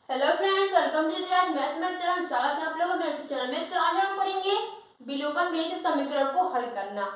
Hello friends, welcome to the math channel. स्वागत है आप लोगों का मेरे चैनल में। तो आज हम पढ़ेंगे विलोपन विधि से समीकरण को हल करना।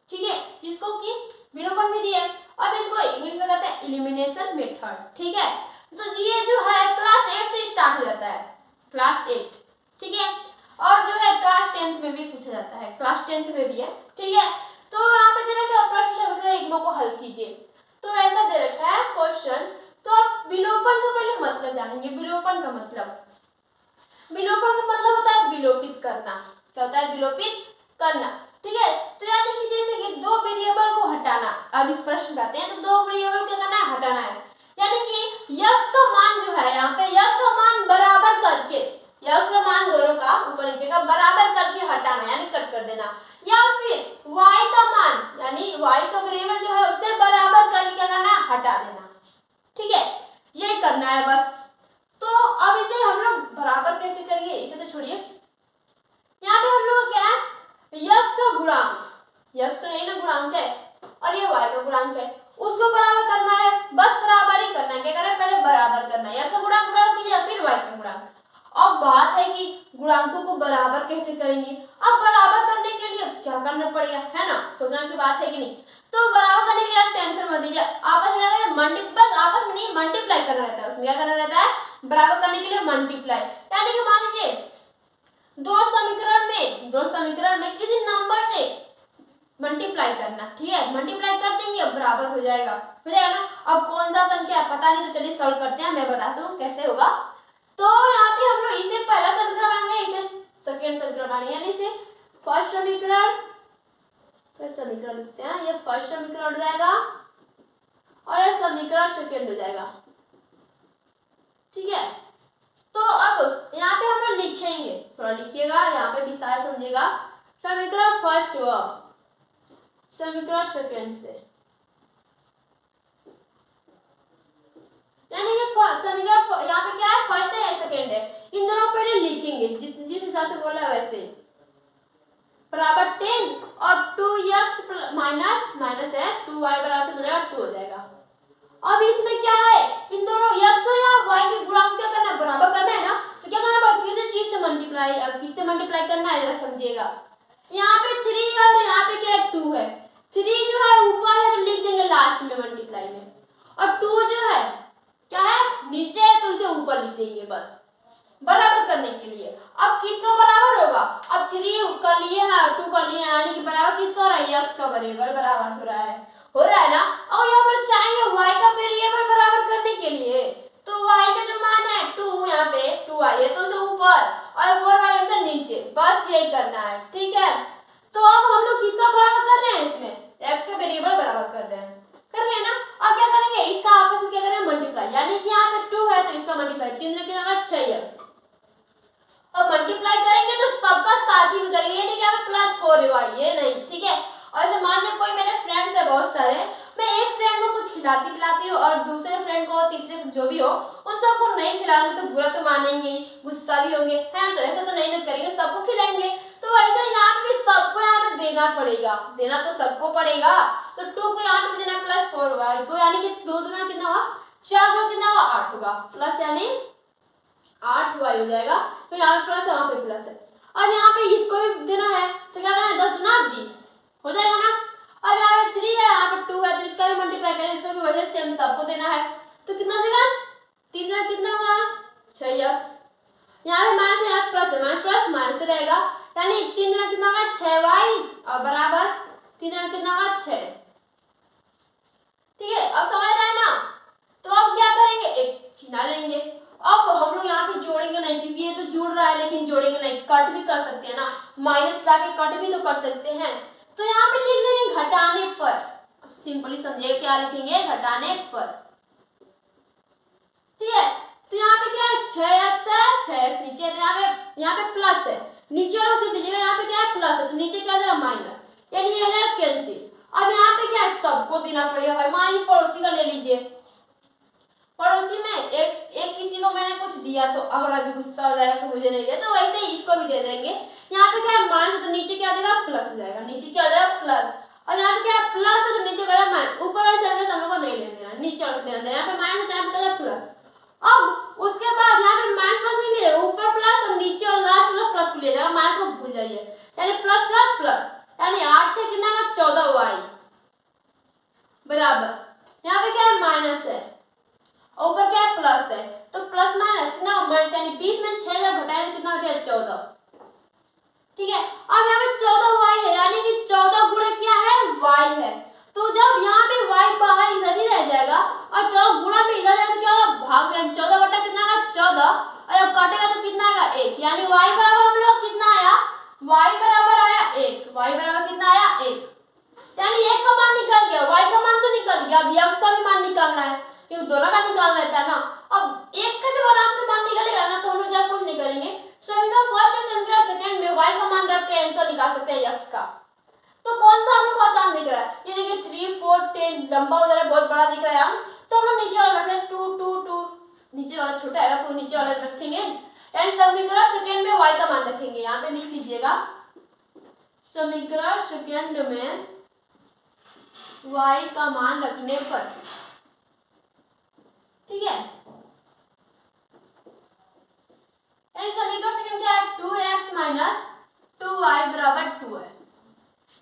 ठीक है, जिसको कि विलोपन विधि है। अब इसको इंग्लिश में कहते हैं एलिमिनेशन मेथड। ठीक है, तो ये जो है क्लास 8 से स्टार्ट हो जाता है, क्लास 8। ठीक है, और जो है क्लास 10th में भी पूछा जाता है, क्लास 10th में भी है। ठीक है, तो यहाँ पे दे रखा है प्रश्न समीकरण इग्नो को हल कीजिए। तो ऐसा दे रखा है क्वेश्चन। तो आप विलोपन का पहले मतलब जानेंगे। विलोपन का मतलब होता है विलोपित करना। क्या होता है? विलोपित करना। ठीक है, तो यानी कि जैसे कि दो वेरिएबल को हटाना। अब इस प्रश्न में आते हैं, तो दो वेरिएबल क्या करना है? हटाना है। यानी कि x का मान जो है, यहाँ पे x का मान बराबर करके, x का मान दोनों का ऊपर नीचे का बराबर करके हटाना, यानी कट कर देना। या फिर y का मान, यानी y का वेरिएबल जो है उससे बराबर करके क्या करना है? हटा देना। ठीक है, यही करना है बस। तो अब इसे हम लोग बराबर कैसे करेंगे, इसे तो छोड़िए। यहाँ पे हम लोग क्या है, x का गुणांक, x का यही ना गुणांक है, और ये y का गुणांक है, उसको बराबर करना है। बस बराबर ही करना है। क्या करना है? पहले बराबर करना है। x का गुणांक बराबर कीजिए, फिर y का गुणांक। अब बात है कि गुणांकों को बराबर कैसे करेंगे। अब बराबर करने के लिए क्या करना पड़ेगा, है ना? सोचने की बात है कि नहीं? तो बराबर करने के लिए आप टेंशन मत लीजिए। आपस में बस आपस में नहीं, मल्टीप्लाई करना रहता है। उसमें क्या करना रहता है? बराबर करने के लिए मल्टीप्लाई। यानी कि मान लीजिए दो समीकरण में किसी नंबर से मल्टीप्लाई करना। ठीक है, मल्टीप्लाई कर देंगे, बराबर हो जाएगा ना। अब कौन सा संख्या पता नहीं, तो चलिए सॉल्व करते हैं। मैं बताता हूँ कैसे होगा। तो यहाँ पे हम लोग इसे पहला समीकरण मानेंगे, इसे सेकंड समीकरण मानेंगे। यानी इसे फर्स्ट समीकरण लिखते हैं। ये फर्स्ट समीकरण हो जाएगा और ये समीकरण सेकंड हो जाएगा। ठीक है, तो अब यहाँ पे हम लोग लिखेंगे, थोड़ा लिखिएगा, यहाँ पे विस्तार समझिएगा। समीकरण फर्स्ट व समीकरण सेकंड से, यानी ये समीकरण यहाँ पे क्या है? फर्स्ट है या सेकंड है, इन दोनों पहले लिखेंगे जिस हिसाब से बोला है वैसे। बराबर 10 और 2x माइनस है 2y बराबर हो जाएगा 2 हो जाएगा। अब इसमें क्या है? इन दोनों x या y के गुणांक क्या करना है? बराबर करना है ना। तो क्या करना पड़ेगा? किसी चीज से मल्टीप्लाई। अब किससे मल्टीप्लाई करना है जरा समझिएगा। यहाँ पे 3 है और यहाँ पे क्या है? 2 है। 3 जो है ऊपर है तो लिख देंगे लास्ट में मल्टीप्लाई में, और 2 जो है क्या है? नीचे है तो उसे ऊपर लिख देंगे बस बराबर करने के लिए। अब किसका बराबर होगा? अब 3 कर लिए हैं और 2 कर लिए हैं, यानी कि बराबर किसका हो रहा है? x का वेरिएबल बराबर हो रहा है ना। और हम लोग चाहेंगे y का वेरिएबल बराबर करने के लिए, तो y का जो मान है 2, यहाँ पे 2y है तो उसे ऊपर और 4y उसे नीचे, बस यही करना है। ठीक है, तो अब हम लोग किसका बराबर कर रहे हैं? इसमें x का वेरिएबल बराबर कर रहे हैं ना। अब क्या करेंगे? इसका आपस में क्या करेंगे? मल्टीप्लाई। यानी कि यहाँ पे 2 है तो इसका मल्टीप्लाई 3 में कितना 6x। अब मल्टीप्लाई करेंगे तो सबका साथ ही में करेंगे, ये नहीं कि यहाँ पे +4 है, ये नहीं। ठीक है, और ऐसे मान लीजिए कोई मेरे फ्रेंड्स है बहुत सारे, मैं एक फ्रेंड को कुछ खिलाती पिलाती हूँ और दूसरे फ्रेंड को, तीसरे जो भी हो, उन सबको नहीं खिलाऊंगी तो बुरा तो मानेंगे, गुस्सा भी होंगे, है तो ऐसा तो नहीं करेंगे, सबको खिलाएंगे। तो ऐसे यहाँ पे भी सबको यहाँ पे देना पड़ेगा, देना तो सबको पड़ेगा। तो 2 को यहाँ पे देना +4y को, यानी कि 2 दूना कितना हुआ? 4 दूना कितना हुआ? 8 होगा, प्लस यानी 8y हो जाएगा। तो यहाँ पे प्लस है, वहाँ पे प्लस है। अब यहाँ पे इसको भी देना है तो क्या करना है? 10 दूना 20 हो जाएगा ना। अब यहाँ पे 3 है, यहाँ पे 2 है, तो इसका भी मल्टीप्लाई करें, इसका भी वजह सेम सबको देना है। तो कितना देगा? 3 में कितना होगा? 6x। यहाँ पे माइनस है, यहाँ प्लस है, माइनस प्लस माइनस रहेगा, यानी 3 में कितना होगा? 6y और बराबर 3 में कितना होगा? 6। ठीक है, अब समझ रहे हैं ना। तो अब क्या करेंगे? एक चिन्ह लेंगे। अब हम लोग यहाँ पे जोड़ेंगे नहीं, क्योंकि ये तो जुड़ रहा है, लेकिन जोड़ेंगे नहीं, कट भी कर सकते हैं ना, माइनस लाके कट भी तो कर सकते हैं। तो यहाँ पे लिख देंगे घटाने पर। सिंपली समझिए, क्या लिखेंगे? घटाने पर। ठीक है, तो यहाँ पे क्या है? 6x है, 6x नीचे है, तो यहाँ पे प्लस है, नीचे वाला सिर्फ लीजिएगा, यहाँ पे क्या है? प्लस है, तो नीचे क्या हो जाएगा? माइनस, यानी ये हो जाएगा कैंसिल। अब यहाँ पे क्या है? सबको देना पड़ेगा भाई। मान लीजिए पड़ोसी का ले लीजिए, पड़ोसी में एक किसी को मैंने कुछ दिया तो अगला भी गुस्सा हो जाएगा कि मुझे नहीं दिया, तो वैसे ही इसको भी दे देंगे। यहाँ पे क्या है? माइनस, तो नीचे क्या हो जाएगा? प्लस हो जाएगा, नीचे क्या हो जाएगा? प्लस। और यहाँ पे क्या है? प्लस है तो नीचे क्या माइनस, ऊपर वाले से हम लोग को नहीं लेना देना, नीचे वाले से लेना देना। यहाँ पे माइनस है, यहाँ पे क्या है? प्लस। अब उसके बाद है माइनस है और ऊपर क्या है प्लस है, तो प्लस माइनस कितना माइनस, यानी 20 में 6 जब घटाएं तो कितना बचेगा 14। ठीक है, अब यहाँ पे 14y है, यानी कि 14 गुणे क्या है y है, तो जब यहाँ पे y बाहर इधर ही रह जाएगा और 14 गुणा में इधर जाएगा तो क्या होगा भाग में 14 बटा कितना आएगा 14 और जब काटेगा तो कितना आएगा 1, यानी y बराबर हम लोग कितना आया y बराबर आया 1, y बराबर कितना आया 1, यानी 1 का मान निकल गया, y का मान तो निकल गया, अब x का भी मान निकालना है क्योंकि दोनों का निकालना रहता है ना। अब एक का जब आराम से मान निकलेगा ना तो हम लोग जब कुछ नहीं करेंगे, समीकरण फर्स्ट और समीकरण सेकंड में y का मान रख के आंसर निकाल सकते हैं x का। तो कौन सा हमको आसान दिख रहा है, ये देखिए 3 4 10 लंबा हो जा रहा है, बहुत बड़ा दिख रहा है हम, तो हम लोग नीचे वाला रख लेंगे 2 2 2, नीचे वाला छोटा है ना तो नीचे वाला रखेंगे, यानी समीकरण सेकंड में y का मान रखेंगे, यहाँ पे लिख लीजिएगा समीकरण सेकंड में y का मान रखने पर, ठीक है, यानी समीकरण सेकंड क्या है 2x माइनस 2y बराबर 2 है,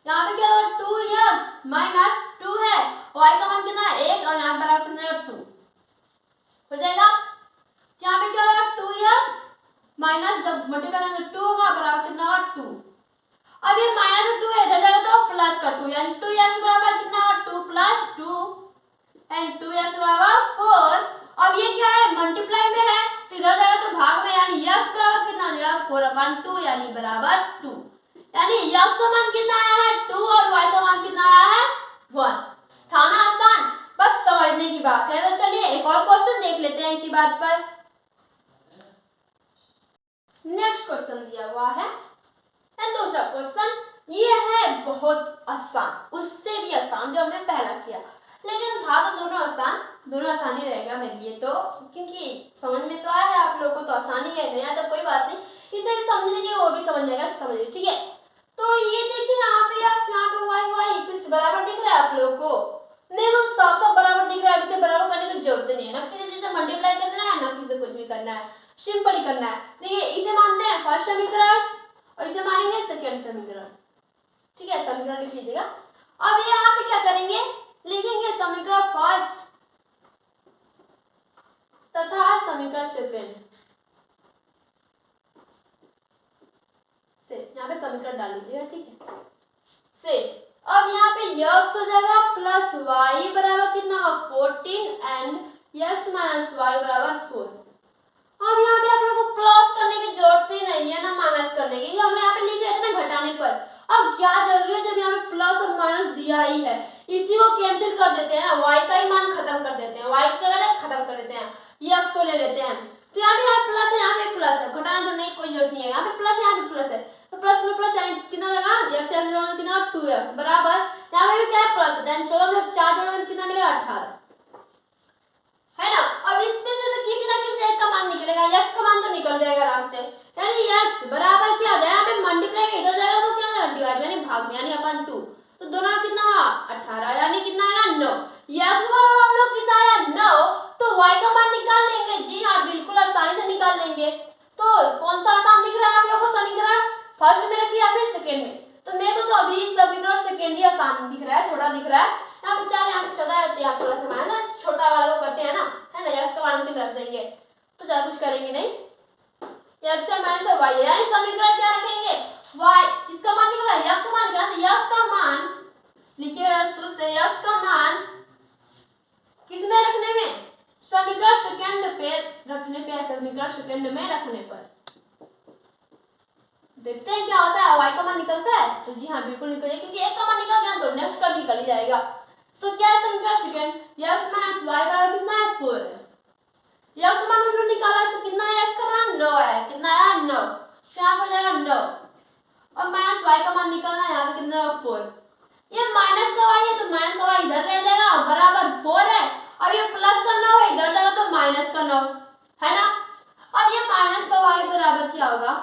यहाँ पे क्या होगा 2x माइनस 2 है, y का मान कितना है 1 और यहाँ पर बराबर कितना है 2 हो जाएगा, यहाँ पे क्या होगा 2x माइनस जब मल्टीप्लाई करेंगे 2 होगा बराबर कितना होगा 2, अब ये माइनस 2 है इधर जाएगा तो प्लस का 2, यानी 2x बराबर कितना होगा 2 प्लस 2 एंड 2x बराबर 4, अब ये क्या है मल्टीप्लाई में है तो इधर जाएगा तो भाग में, यानी x बराबर कितना हो जाएगा 4/2 यानी बराबर 2, यानी x का मान कितना आया है 2 और y का मान कितना आया है 1। था ना आसान, बस समझने की बात है। तो चलिए एक और क्वेश्चन देख लेते हैं इसी बात पर। नेक्स्ट क्वेश्चन दिया हुआ है एंड दूसरा क्वेश्चन ये है बहुत आसान, उससे भी आसान जो हमने पहला किया, लेकिन था तो दोनों आसान ही रहेगा मेरे लिए, तो क्योंकि समझ में तो आया है आप लोगों को तो आसानी है, नहीं तो कोई बात नहीं, इसे भी समझ लीजिए वो भी समझ जाएगा, समझ लीजिए ठीक है। तो ये देखिए यहाँ पे x यहाँ पे y कुछ बराबर दिख रहा है आप लोगों को, नहीं वो साफ साफ बराबर दिख रहा है, इसे बराबर करने की जरूरत नहीं है ना, किसी से मल्टीप्लाई करना है ना किसी कुछ भी करना है, सिंपल ही करना है। देखिए इसे मानते हैं फर्स्ट समीकरण और इसे मानेंगे सेकंड समीकरण, ठीक है, समीकरण लिख लीजिएगा। अब ये यहाँ पे क्या करेंगे, लिखेंगे समीकरण फर्स्ट तथा समीकरण सेकंड से, यहाँ पे समीकरण डाल लीजिएगा, ठीक है, से अब यहाँ पे x हो जाएगा प्लस y बराबर कितना होगा 14 एंड x माइनस y बराबर 4। अब यहाँ पे आप लोगों को प्लस करने की जरूरत ही नहीं है ना माइनस करने की, हमने यहाँ पे लिख रहे थे ना घटाने पर, अब क्या जरूरी है जब यहाँ पे प्लस और माइनस दिया ही है, इसी को कैंसिल कर देते हैं ना, y का ही मान खत्म कर देते हैं, y का खत्म कर देते हैं, x को ले लेते हैं, तो यहाँ पे प्लस है, यहाँ पे प्लस है, घटाना जो नहीं कोई जरूरत नहीं है, यहाँ पे प्लस है यहाँ पे प्लस है, तो प्लस में प्लस यानी कितना हो जाएगा x कितना 2x बराबर, यहाँ पे भी क्या है प्लस है, 14 में 4 जोड़ोगे तो कितना मिलेगा 18, है ना। अब इसमें से तो किसी ना किसी एक का मान निकलेगा, x का मान तो निकल जाएगा आराम से, यानी x बराबर क्या हो जाएगा, यहाँ पे मल्टीप्लाई इधर जाएगा तो क्या हो जाएगा डिवाइड यानी भाग में, यानी अपन 2, तो दोनों कितना हुआ 18, यानी कितना आएगा 9, x बराबर हम लोग कितना आया 9, तो y का मान निकाल लेंगे, जी हाँ बिल्कुल आसानी से निकाल लेंगे। तो कौन सा आसान दिख रहा है आप लोगों को, समीकरण फर्स्ट में रखिए या फिर सेकंड में, तो मेरे को तो अभी समीकरण सेकंड ही आसान दिख रहा है, छोटा दिख रहा है, यहाँ पे 4 यहाँ पे 14 है, यहाँ प्लस माइनस छोटा वाला को करते हैं ना, है ना, x का मान से रख देंगे तो ज्यादा कुछ करेंगे नहीं, x माइनस y यानी समीकरण क्या रखेंगे y, किसका मान निकला x का मान निकला, तो x का मान लिखिएगा शुद्ध से, x का मान किस में रखने में, समीकरण सेकंड पे रखने पे, समीकरण सेकंड में रखने पर देखते हैं क्या होता है, y का मान निकलता है, तो जी हाँ बिल्कुल निकल जाएगा, क्योंकि एक का मान निकल गया तो नेक्स्ट का भी निकल ही जाएगा। तो क्या है समीकरण सेकंड, x माइनस y बराबर कितना है 4 है, x मान हम लोग निकाला है तो कितना है, x का मान 9 है, कितना है 9, तो यहाँ पर जाएगा 9 और माइनस y का मान निकालना है, यहाँ पे कितना है 4, ये माइनस का y है तो माइनस का y इधर रह जाएगा बराबर 4 है, अब ये प्लस का 9 है इधर जाएगा तो माइनस का 9 है ना। अब ये माइनस का y बराबर क्या होगा,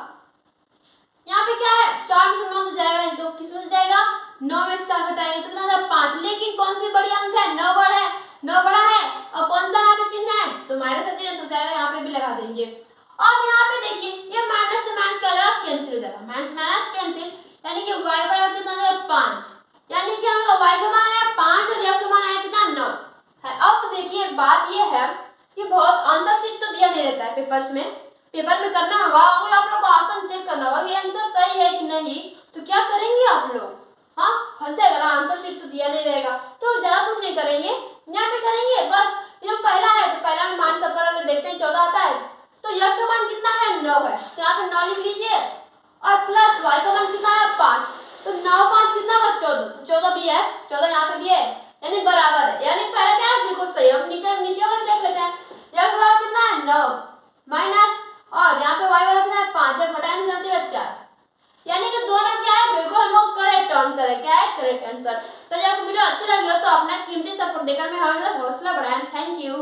यहाँ पे क्या है 4 में से 9 तो जाएगा, तो किस में से जाएगा 9 में से 4 घटाएंगे तो कितना हो जाएगा 5, लेकिन कौन सी बड़ी अंक है 9 बड़ा है, 9 बड़ा है और कौन सा यहाँ पे चिन्ह है तो माइनस का चिन्ह है, तो जाएगा यहाँ पे भी लगा देंगे। अब यहाँ पे देखिए ये माइनस से माइनस क्या हो जाएगा कैंसिल हो जाएगा, माइनस माइनस कैंसिल, यानी कि y बराबर कितना हो जाएगा 5, यानी कि हम लोग y का मान आया 5 और x का मान आया कितना 9 है। अब बात ये है कि बहुत आंसर शीट तो दिया नहीं रहता है पेपर में करना होगा। अगर आप लोग को ऑप्शन चेक करना होगा कि आंसर सही है कि नहीं, तो क्या करेंगे आप लोग? हाँ, फंसे अगर आंसर शीट तो दिया नहीं रहेगा तो ज़्यादा कुछ नहीं करेंगे, यहाँ पे करेंगे बस। ये पहला है तो पहला में मान सब करोगे, देखते हैं 14 आता है तो यक्स का मान कितना है 9 है, तो यहाँ पे 9 लिख लीजिए और प्लस वाई का मान कितना है 5, तो 9 5 कितना होगा 14, तो 14 भी है, 14 यहाँ पे भी है, यानी बराबर है, यानी पहला क्या है बिल्कुल सही है। हम नीचे वाला देख लेते हैं, यक्स वाला कितना है 9 माइनस और यहाँ पे वाई वाला कितना है 5, जब घटाएंगे तो बचेगा 4, यानी कि दोनों क्या है बिल्कुल हम लोग करेक्ट आंसर है। क्या है करेक्ट आंसर। तो जब वीडियो अच्छा लगे हो तो अपना कीमती सपोर्ट देकर मैं हौसला बढ़ाएं। Thank you.